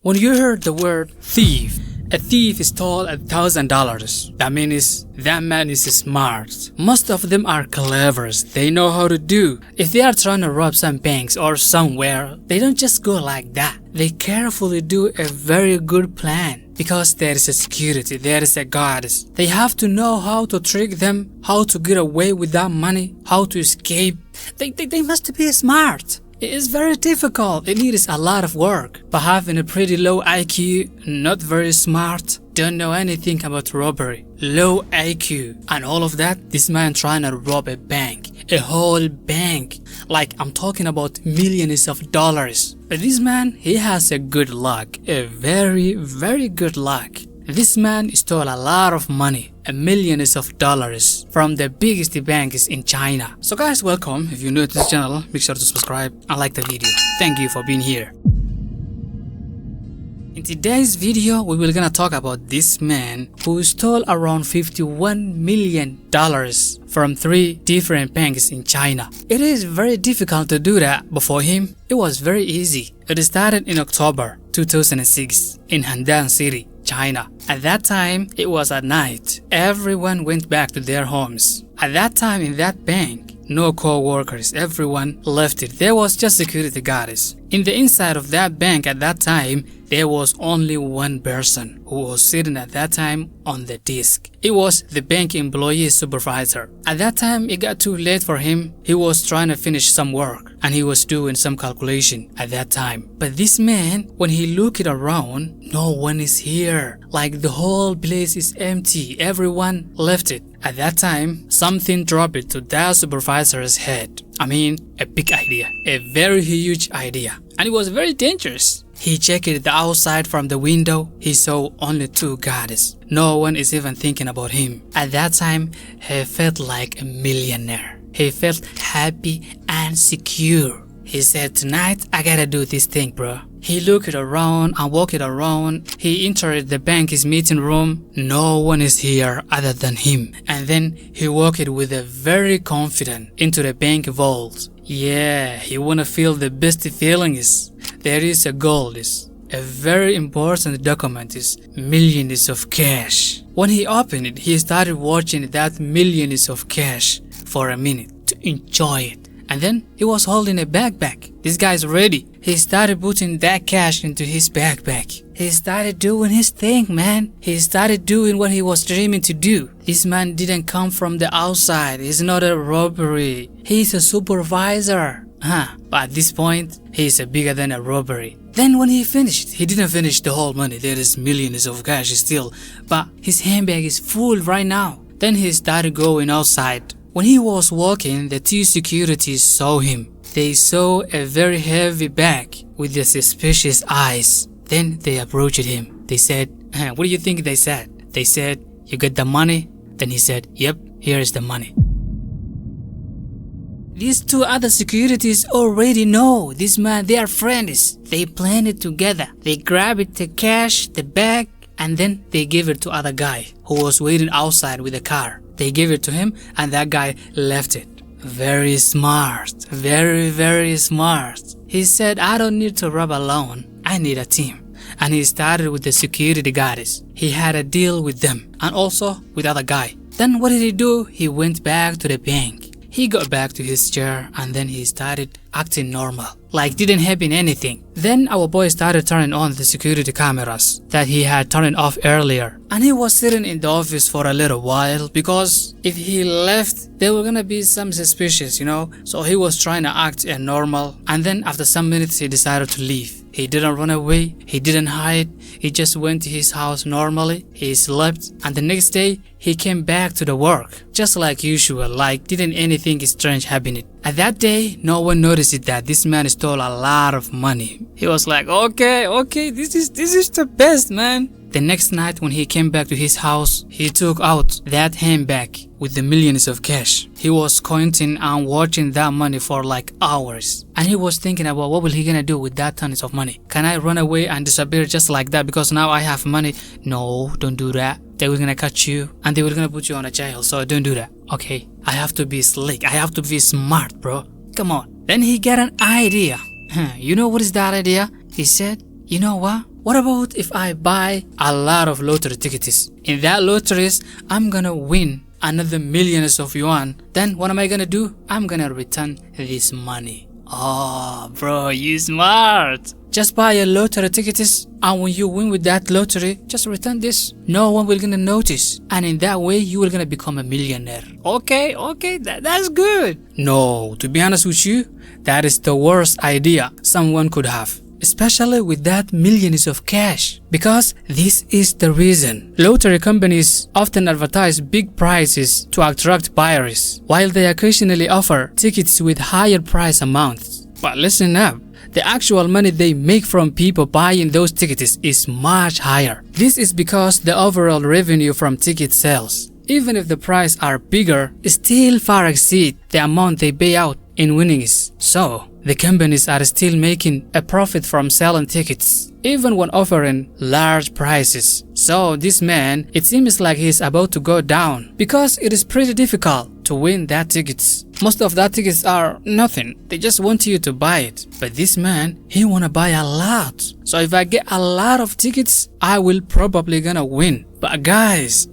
When you heard the word thief, a thief stole $1,000. That means that man is smart. Most of them are clever. They know how to do. If they are trying to rob some banks or somewhere, they don't just go like that. They carefully do a very good plan. Because there is a security, there is a guards. They have to know how to trick them, how to get away with that money, how to escape. They must be smart. It is very difficult. It needs a lot of work. But having a pretty low IQ, not very smart, don't know anything about robbery, low IQ, and all of that, this man trying to rob a bank, a whole bank. Like I'm talking about millions of dollars. But this man, he has a good luck, a very, very good luck. This man stole a lot of money, millions of dollars from the biggest banks in China. So guys, welcome. If you're new to this channel, make sure to subscribe and like the video. Thank you for being here. In today's video, we will gonna talk about this man who stole around $51 million from 3 different banks in China. It is very difficult to do that, but for him, it was very easy. It started in October 2006 in Handan City, China. At that time, it was at night. Everyone went back to their homes. At that time in that bank, no co-workers, everyone left it. There was just security guards. In the inside of that bank at that time, there was only one person who was sitting at that time on the desk. It was the bank employee supervisor. At that time, it got too late for him. He was trying to finish some work and he was doing some calculation at that time. But this man, when he looked around, no one is here. Like the whole place is empty. Everyone left it. At that time, something dropped to that supervisor's head. I mean, a big idea, a very huge idea. And it was very dangerous. He checked the outside from the window. He saw only 2 guards. No one is even thinking about him. At that time, he felt like a millionaire. He felt happy and secure. He said, tonight, I gotta do this thing, bro. He looked around and walked around. He entered the bank's meeting room. No one is here other than him. And then he walked with a very confident into the bank vault. Yeah, he wanna feel the best feelings. There is a gold, a very important document, is millions of cash. When he opened it, he started watching that millions of cash for a minute to enjoy it. And then he was holding a backpack. This guy's ready. He started putting that cash into his backpack. He started doing his thing, man. He started doing what he was dreaming to do. This man didn't come from the outside. It's not a robbery. He's a supervisor. But at this point, he's bigger than a robbery. Then when he finished, he didn't finish the whole money. There is millions of cash still. But his handbag is full right now. Then he started going outside. When he was walking, the 2 securities saw him. They saw a very heavy bag with the suspicious eyes. Then they approached him. They said, what do you think they said? They said, you got the money? Then he said, yep, here is the money. These 2 other securities already know this man, they are friends. They planned it together. They grabbed the cash, the bag, and then they gave it to other guy who was waiting outside with the car. They gave it to him and that guy left it. Very smart. Very, very smart. He said, I don't need to rob alone. I need a team. And he started with the security guards. He had a deal with them and also with other guy. Then what did he do? He went back to the bank. He got back to his chair and then he started acting normal, like didn't happen anything. Then our boy started turning on the security cameras that he had turned off earlier. And he was sitting in the office for a little while because if he left, there were gonna be some suspicious, you know. So he was trying to act normal. And then after some minutes, he decided to leave. He didn't run away, he didn't hide, he just went to his house normally, he slept, and the next day, he came back to the work, just like usual, like didn't anything strange happen. At that day, no one noticed that this man stole a lot of money. He was like, okay, this is the best, man. The next night when he came back to his house, he took out that handbag with the millions of cash. He was counting and watching that money for like hours. And he was thinking about what will he gonna do with that tons of money. Can I run away and disappear just like that because now I have money? No, don't do that. They were gonna catch you and they were gonna put you on a jail, so don't do that. Okay, I have to be slick. I have to be smart, bro. Come on. Then he got an idea. You know what is that idea? He said, you know what? What about if I buy a lot of lottery tickets? In that lotteries, I'm gonna win another millions of yuan. Then what am I gonna do? I'm gonna return this money. Oh, bro, you smart. Just buy a lottery tickets, and when you win with that lottery, just return this. No one will gonna notice, and in that way you will gonna become a millionaire. Okay, that's good. No, to be honest with you, that is the worst idea someone could have, especially with that millions of cash. Because this is the reason lottery companies often advertise big prizes to attract buyers, while they occasionally offer tickets with higher price amounts. But listen up. The actual money they make from people buying those tickets is much higher. This is because the overall revenue from ticket sales, even if the price are bigger, still far exceed the amount they pay out in winnings. So, the companies are still making a profit from selling tickets, even when offering large prices. So this man, it seems like he's about to go down because it is pretty difficult to win that tickets. Most of that tickets are nothing. They just want you to buy it. But this man, he wanna buy a lot. So if I get a lot of tickets, I will probably gonna win. But guys,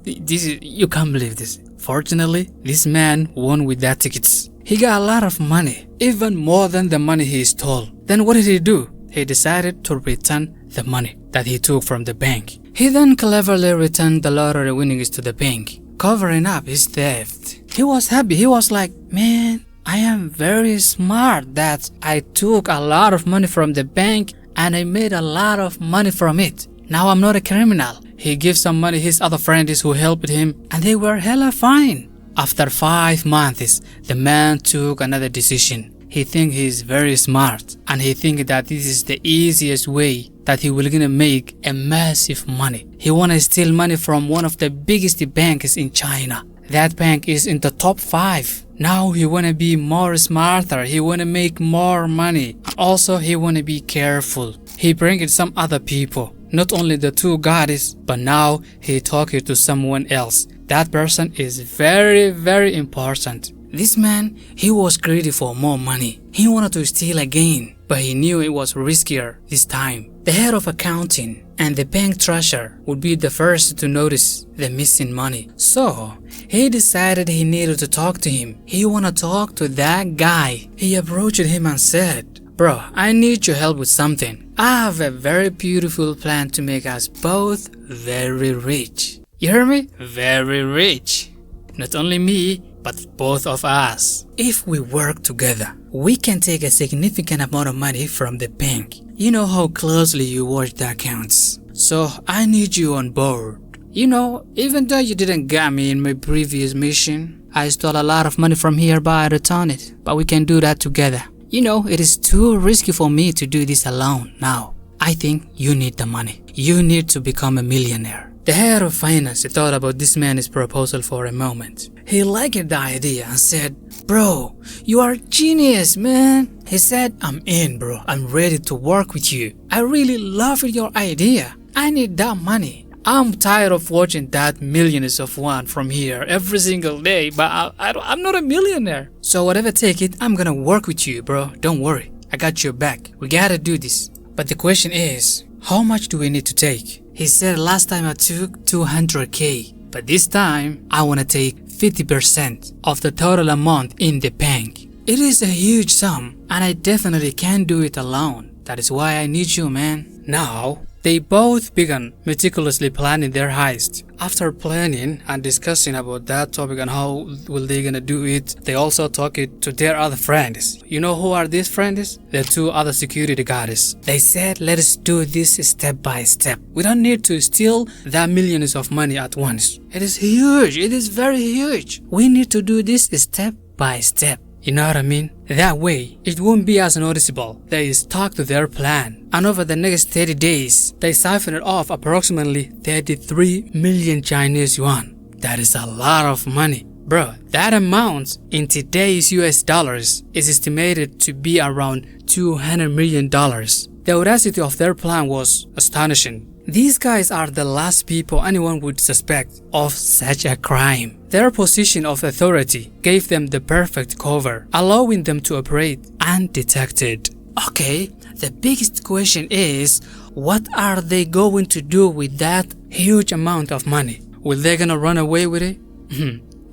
you can't believe this. Fortunately, this man won with that tickets. He got a lot of money, even more than the money he stole. Then what did he do? He decided to return the money that he took from the bank. He then cleverly returned the lottery winnings to the bank, covering up his theft. He was happy. He was like, man, I am very smart that I took a lot of money from the bank and I made a lot of money from it. Now I'm not a criminal. He gave some money to his other friends who helped him, and they were hella fine. After 5 months, the man took another decision. He thinks he's very smart, and he thinks that this is the easiest way that he will gonna make a massive money. He wanna steal money from one of the biggest banks in China. That bank is in the top 5. Now he wanna be more smarter. He wanna make more money. Also, he wanna be careful. He bring in some other people. Not only the 2 guys, but now he talking to someone else. That person is very, very important. This man, he was greedy for more money. He wanted to steal again, but he knew it was riskier this time. The head of accounting and the bank treasurer would be the first to notice the missing money. So, he decided he needed to talk to him. He wanted to talk to that guy. He approached him and said, "Bro, I need your help with something. I have a very beautiful plan to make us both very rich." You hear me? Very rich. Not only me, but both of us. If we work together, we can take a significant amount of money from the bank. You know how closely you watch the accounts. So I need you on board. You know, even though you didn't get me in my previous mission, I stole a lot of money from here, but I returned it. But we can do that together. You know, it is too risky for me to do this alone now. I think you need the money. You need to become a millionaire. The head of finance thought about this man's proposal for a moment. He liked the idea and said, "Bro, you are a genius, man." He said, "I'm in, bro. I'm ready to work with you. I really love your idea. I need that money. I'm tired of watching that millions of yuan from here every single day, but I'm not a millionaire. So whatever take it, I'm gonna work with you, bro. Don't worry. I got your back. We gotta do this. But the question is, how much do we need to take?" He said, "Last time I took 200k, but this time I wanna take 50% of the total amount in the bank. It is a huge sum, and I definitely can't do it alone. That is why I need you, man." Now, they both began meticulously planning their heist. After planning and discussing about that topic and how will they gonna do it, they also talked to their other friends. You know who are these friends? The 2 other security guards. They said, "Let us do this step by step. We don't need to steal that millions of money at once. It is huge. It is very huge. We need to do this step by step." You know what I mean? That way, it won't be as noticeable. They stuck to their plan. And over the next 30 days, they siphoned off approximately 33 million Chinese yuan. That is a lot of money. Bro, that amount in today's US dollars is estimated to be around $200 million. The audacity of their plan was astonishing. These guys are the last people anyone would suspect of such a crime. Their position of authority gave them the perfect cover, allowing them to operate undetected. Okay, the biggest question is, what are they going to do with that huge amount of money? Will they gonna run away with it?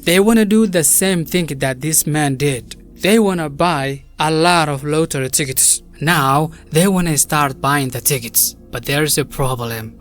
They wanna do the same thing that this man did. They wanna buy a lot of lottery tickets. Now they wanna start buying the tickets. But there's a problem.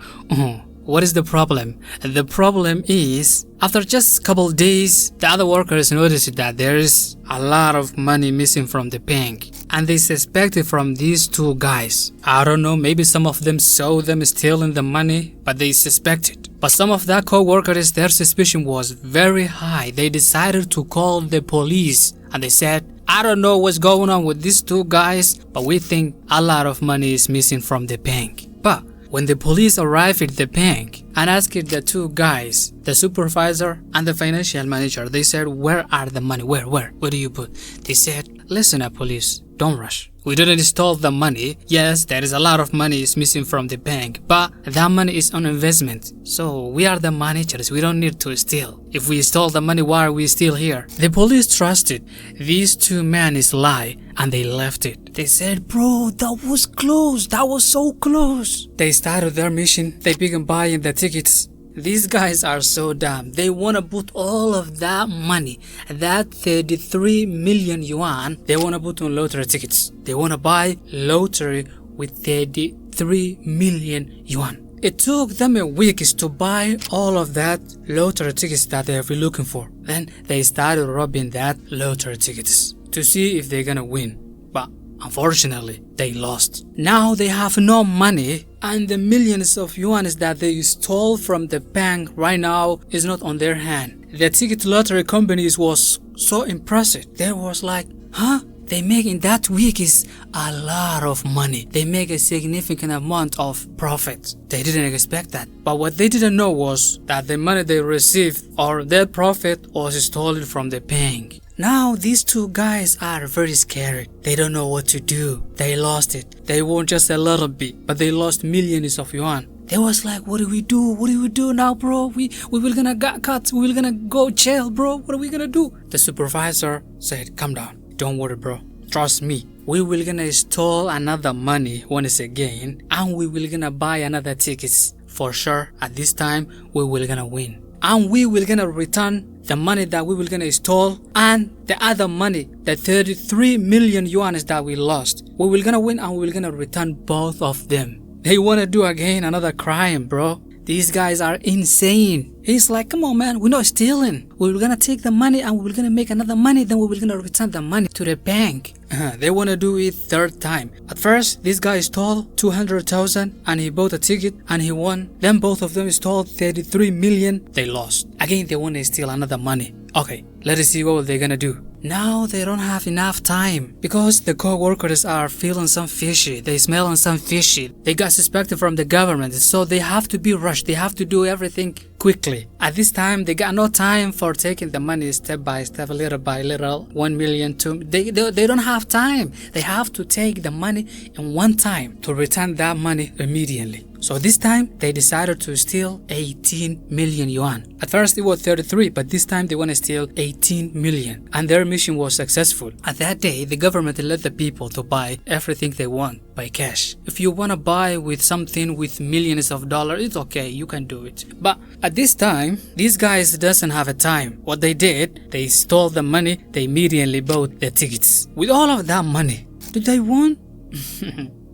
What is the problem? The problem is, after just a couple days, the other workers noticed that there is a lot of money missing from the bank. And they suspected from these two guys. I don't know, maybe some of them saw them stealing the money, but they suspected. But some of the co-workers, their suspicion was very high. They decided to call the police. And they said, I don't know what's going on with these two guys, but we think a lot of money is missing from the bank. But when the police arrived at the bank and asked the two guys, the supervisor and the financial manager, they said, where are the money? Where do you put? They said, listen up, police, don't rush. We didn't steal the money. Yes, there is a lot of money is missing from the bank, but that money is on investment. So we are the managers. We don't need to steal. If we stole the money, why are we still here? The police trusted these two men is lie and they left it. They said, bro, that was close. That was so close. They started their mission. They began buying the tickets. These guys are so dumb. They want to put all of that money, that 33 million yuan, they want to put on lottery tickets. They want to buy lottery with 33 million yuan. It took them a week to buy all of that lottery tickets that they have been looking for. Then they started robbing that lottery tickets to see if they're gonna win. But unfortunately, they lost. Now they have no money, and the millions of yuan that they stole from the bank right now is not on their hand. The ticket lottery companies was so impressive. They was like, huh? They make in that week is a lot of money. They make a significant amount of profit. They didn't expect that. But what they didn't know was that the money they received or their profit was stolen from the bank. Now these two guys are very scared. They don't know what to do. They lost it. They won just a little bit, but they lost millions of yuan. They was like, what do we do? What do we do now, bro? We will gonna get cut. We will gonna go jail, bro. What are we gonna do? The supervisor said, calm down. Don't worry, bro. Trust me. We will gonna steal another money once again, and we will gonna buy another tickets. For sure, at this time, we will gonna win. And we will gonna return the money that we will gonna steal and the other money, the 33 million yuan that we lost. We will gonna win and we will gonna return both of them. They wanna do again another crime, bro. These guys are insane. He's like, come on, man, we're not stealing. We're gonna take the money and we're gonna make another money, then we're gonna return the money to the bank. They wanna do it third time. At first, this guy stole 200,000 and he bought a ticket and he won. Then both of them stole 33 million. They lost. Again, they wanna steal another money. Okay, let us see what they're gonna do. Now they don't have enough time because the co-workers are feeling some fishy. They smelling some fishy. They got suspected from the government, so they have to be rushed. They have to do everything quickly. At this time, they got no time for taking the money step by step, little by little, 1 million, 2. They don't have time. They have to take the money in one time to return that money immediately. So this time, they decided to steal 18 million yuan. At first, it was 33, but this time they want to steal 18 million. And their mission was successful. At that day, the government let the people to buy everything they want by cash. If you want to buy with something with millions of dollars, it's okay, you can do it. But at this time, these guys doesn't have a time. What they did, they stole the money, they immediately bought the tickets. With all of that money, did they win?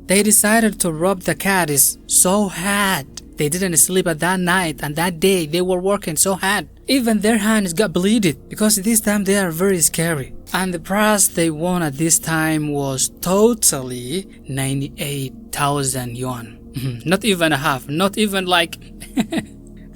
They decided to rob the caddies so hard. They didn't sleep at that night, and that day they were working so hard. Even their hands got bleeded because this time they are very scary. And the prize they won at this time was totally 98,000 yuan. Not even a half, not even like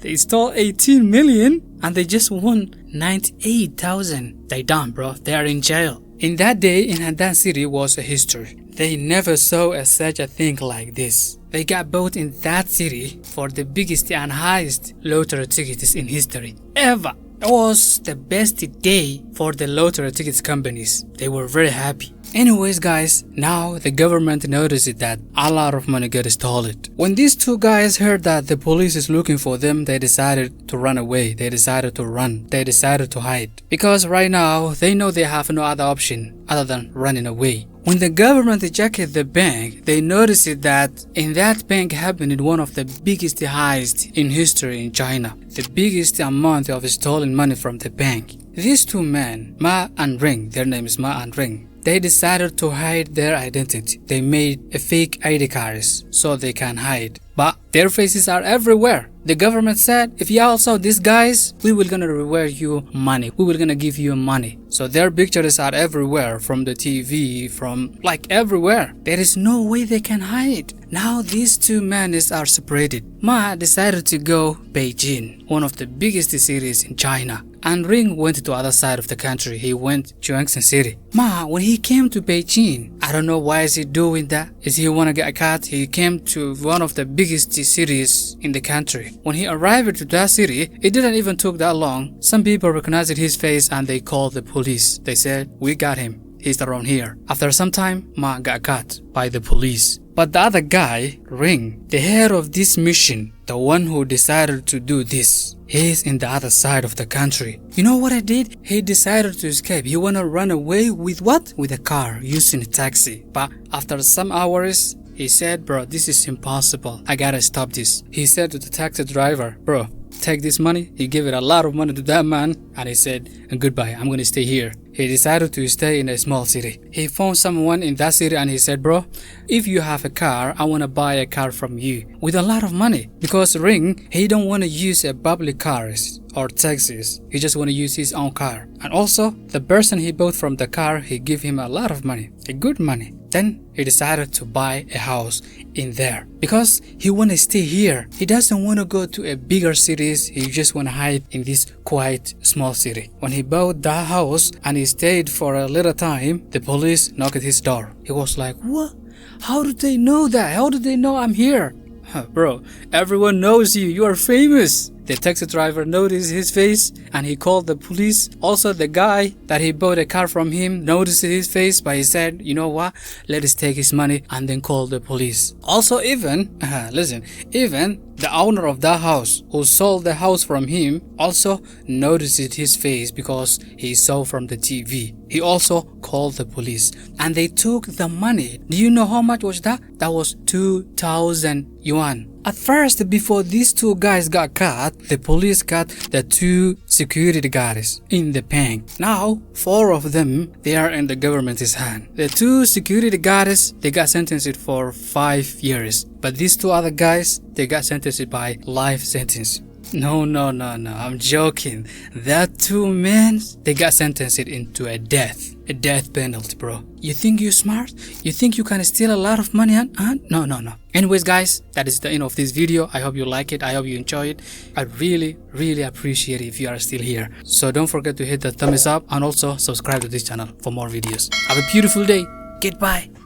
they stole 18 million and they just won 98,000. They done, bro. They are in jail. In that day, in Handan City was a history. They never saw such a thing like this. They got bought in that city for the biggest and highest lottery tickets in history ever. It was the best day for the lottery tickets companies. They were very happy. Anyways, guys, now the government noticed that a lot of money got stolen. When these two guys heard that the police is looking for them, they decided to run away. They decided to run. They decided to hide. Because right now, they know they have no other option other than running away. When the government checked the bank, they noticed that in that bank happened one of the biggest heists in history in China. The biggest amount of stolen money from the bank. These two men, Ma and Ring, their name is Ma and Ring, they decided to hide their identity. They made a fake ID cards so they can hide. But their faces are everywhere. The government said, if you also these guys, we will gonna reward you money. We will gonna give you money. So their pictures are everywhere, from the TV, from like everywhere. There is no way they can hide. Now these two men are separated. Ma decided to go Beijing, one of the biggest cities in China. And Ring went to the other side of the country. He went to Yangtze City. Ma, when he came to Beijing, I don't know why is he doing that. Is he wanna get a cut? He came to one of the biggest cities in the country. When he arrived to that city, it didn't even took that long. Some people recognized his face and they called the police. They said, we got him. He's around here. After some time, Ma got caught by the police. But the other guy, Ring, the head of this mission, the one who decided to do this, he's in the other side of the country. You know what I did? He decided to escape. He wanna run away with what? With a car, using a taxi. But after some hours, he said, bro, this is impossible. I gotta stop this. He said to the taxi driver, bro, take this money. He gave it a lot of money to that man and he said, goodbye, I'm gonna stay here. He decided to stay in a small city. He found someone in that city and he said, bro, if you have a car, I want to buy a car from you with a lot of money. Because Ring, he don't want to use a public cars or taxis. He just want to use his own car. And also, the person he bought from the car, he gave him a lot of money, a good money. Then he decided to buy a house in there because he want to stay here. He doesn't want to go to a bigger cities. He just want to hide in this quiet small city. When he bought that house and he stayed for a little time, the police knocked at his door. He was like, what? How did they know that? How did they know I'm here? Bro, everyone knows you. You are famous. The taxi driver noticed his face and he called the police. Also, the guy that he bought a car from him noticed his face, but he said, you know what? Let us take his money and then call the police. Also, even the owner of that house who sold the house from him also noticed his face because he saw from the TV. He also called the police and they took the money. Do you know how much was that? That was 2,000 yuan. At first, before these two guys got caught, the police got the two security guards in the bank. Now, 4 of them, they are in the government's hand. The 2 security guards, they got sentenced for 5 years. But these 2 other guys, they got sentenced by life sentence. No, I'm joking. That 2 men, they got sentenced into a death penalty, bro. You think you're smart? You think you can steal a lot of money? No. Anyways, guys, that is the end of this video. I hope you like it. I hope you enjoy it. I really appreciate it if you are still here. So don't forget to hit the thumbs up and also subscribe to this channel for more videos. Have a beautiful day. Goodbye.